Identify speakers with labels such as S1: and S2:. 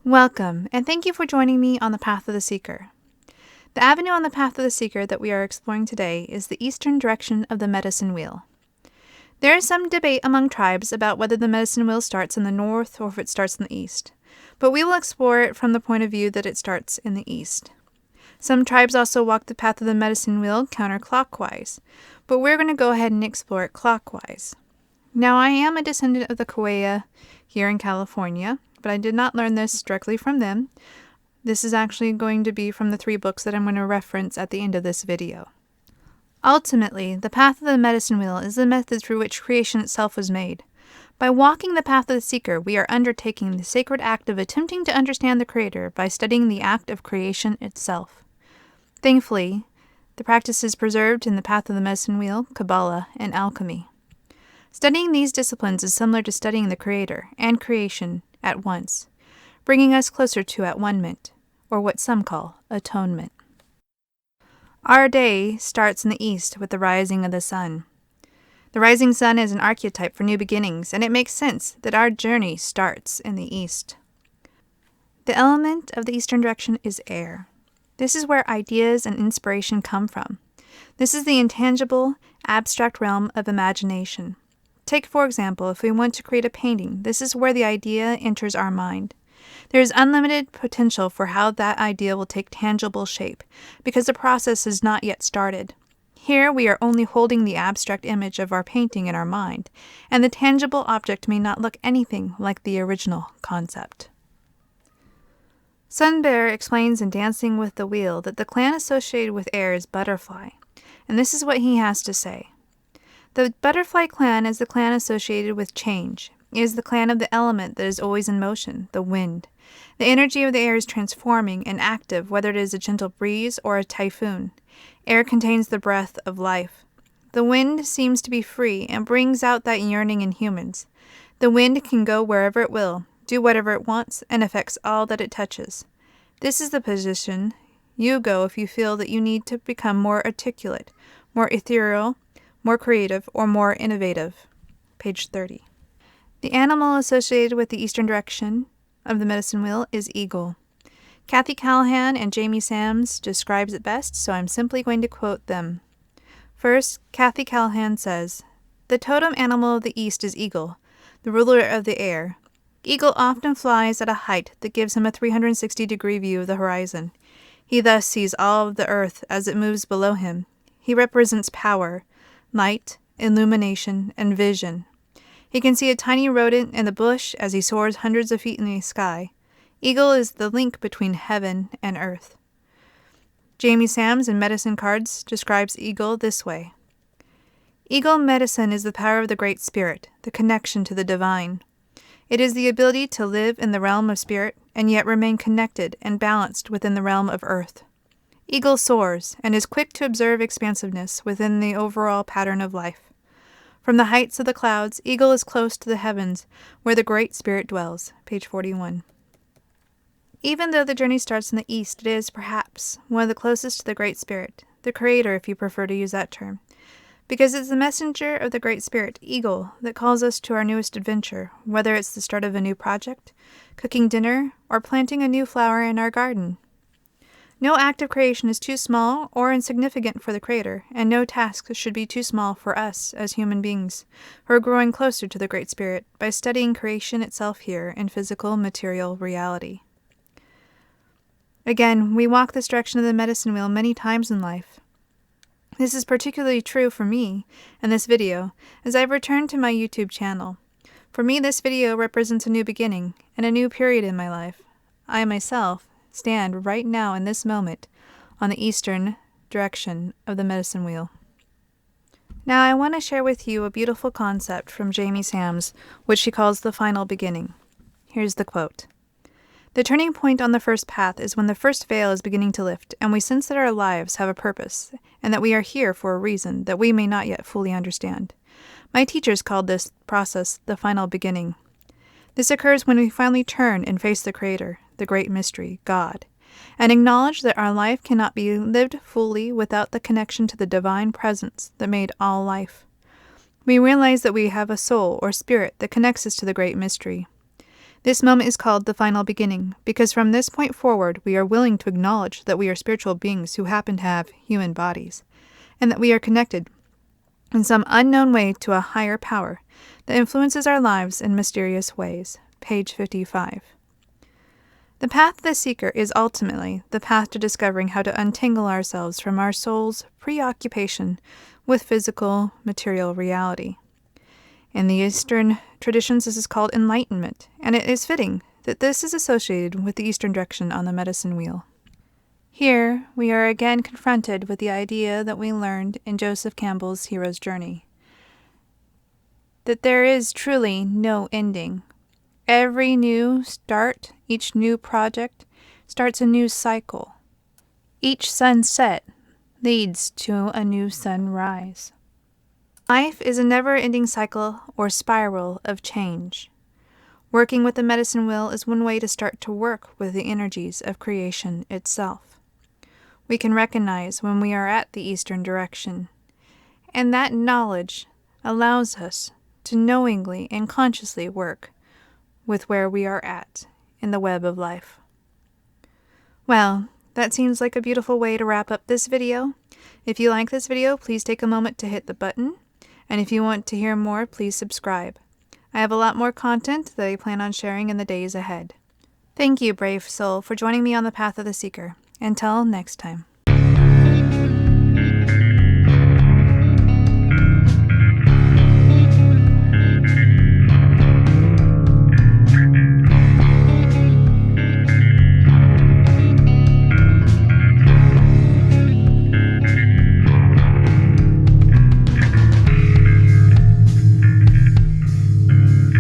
S1: Welcome, and thank you for joining me on the Path of the Seeker. The avenue on the Path of the Seeker that we are exploring today is the eastern direction of the medicine wheel. There is some debate among tribes about whether the medicine wheel starts in the north or if it starts in the east, but we will explore it from the point of view that it starts in the east. Some tribes also walk the path of the medicine wheel counterclockwise, but we're going to go ahead and explore it clockwise. Now, I am a descendant of the Cahuilla here in California, but I did not learn this directly from them. This is actually going to be from the 3 books that I'm going to reference at the end of this video. Ultimately, the path of the medicine wheel is the method through which creation itself was made. By walking the path of the seeker, we are undertaking the sacred act of attempting to understand the Creator by studying the act of creation itself. Thankfully, the practice is preserved in the path of the medicine wheel, Kabbalah, and alchemy. Studying these disciplines is similar to studying the Creator and creation at once, bringing us closer to at-one-ment, or what some call atonement. Our day starts in the east with the rising of the sun. The rising sun is an archetype for new beginnings, and it makes sense that our journey starts in the east. The element of the eastern direction is air. This is where ideas and inspiration come from. This is the intangible, abstract realm of imagination. Take, for example, if we want to create a painting, this is where the idea enters our mind. There is unlimited potential for how that idea will take tangible shape, because the process has not yet started. Here we are only holding the abstract image of our painting in our mind, and the tangible object may not look anything like the original concept. Sun Bear explains in Dancing with the Wheel that the clan associated with air is butterfly, and this is what he has to say. The butterfly clan is the clan associated with change. It is the clan of the element that is always in motion, the wind. The energy of the air is transforming and active, whether it is a gentle breeze or a typhoon. Air contains the breath of life. The wind seems to be free and brings out that yearning in humans. The wind can go wherever it will, do whatever it wants, and affects all that it touches. This is the position you go if you feel that you need to become more articulate, more ethereal, more creative, or more innovative. Page 30. The animal associated with the eastern direction of the medicine wheel is eagle. Kathy Callahan and Jamie Sams describes it best, so I'm simply going to quote them. First, Kathy Callahan says, "The totem animal of the east is eagle, the ruler of the air. Eagle often flies at a height that gives him a 360-degree view of the horizon. He thus sees all of the earth as it moves below him. He represents power, light, illumination, and vision. He can see a tiny rodent in the bush as he soars hundreds of feet in the sky. Eagle is the link between heaven and earth." Jamie Sams in Medicine Cards describes eagle this way. "Eagle medicine is the power of the Great Spirit, the connection to the divine. It is the ability to live in the realm of spirit and yet remain connected and balanced within the realm of earth. Eagle soars and is quick to observe expansiveness within the overall pattern of life. From the heights of the clouds, eagle is close to the heavens, where the Great Spirit dwells." Page 41. Even though the journey starts in the east, it is, perhaps, one of the closest to the Great Spirit, the Creator if you prefer to use that term, because it's the messenger of the Great Spirit, eagle, that calls us to our newest adventure, whether it's the start of a new project, cooking dinner, or planting a new flower in our garden. No act of creation is too small or insignificant for the Creator, and no task should be too small for us as human beings, who are growing closer to the Great Spirit by studying creation itself here in physical, material reality. Again, we walk this direction of the medicine wheel many times in life. This is particularly true for me in this video, as I've returned to my YouTube channel. For me, this video represents a new beginning and a new period in my life. I myself stand right now in this moment on the eastern direction of the medicine wheel. Now I want to share with you a beautiful concept from Jamie Sams, which she calls the final beginning. Here's the quote. "The turning point on the first path is when the first veil is beginning to lift, and we sense that our lives have a purpose, and that we are here for a reason that we may not yet fully understand. My teachers called this process the final beginning. This occurs when we finally turn and face the Creator, the great mystery, God, and acknowledge that our life cannot be lived fully without the connection to the divine presence that made all life. We realize that we have a soul or spirit that connects us to the great mystery. This moment is called the final beginning, because from this point forward we are willing to acknowledge that we are spiritual beings who happen to have human bodies, and that we are connected in some unknown way to a higher power that influences our lives in mysterious ways. Page 55. The path of the seeker is ultimately the path to discovering how to untangle ourselves from our soul's preoccupation with physical, material reality. In the Eastern traditions, this is called enlightenment, and it is fitting that this is associated with the Eastern direction on the medicine wheel. Here, we are again confronted with the idea that we learned in Joseph Campbell's Hero's Journey, that there is truly no ending. Every new start, each new project, starts a new cycle. Each sunset leads to a new sunrise. Life is a never-ending cycle or spiral of change. Working with the medicine wheel is one way to start to work with the energies of creation itself. We can recognize when we are at the Eastern direction, and that knowledge allows us to knowingly and consciously work with where we are at in the web of life. Well, that seems like a beautiful way to wrap up this video. If you like this video, please take a moment to hit the button. And if you want to hear more, please subscribe. I have a lot more content that I plan on sharing in the days ahead. Thank you, brave soul, for joining me on the path of the seeker. Until next time.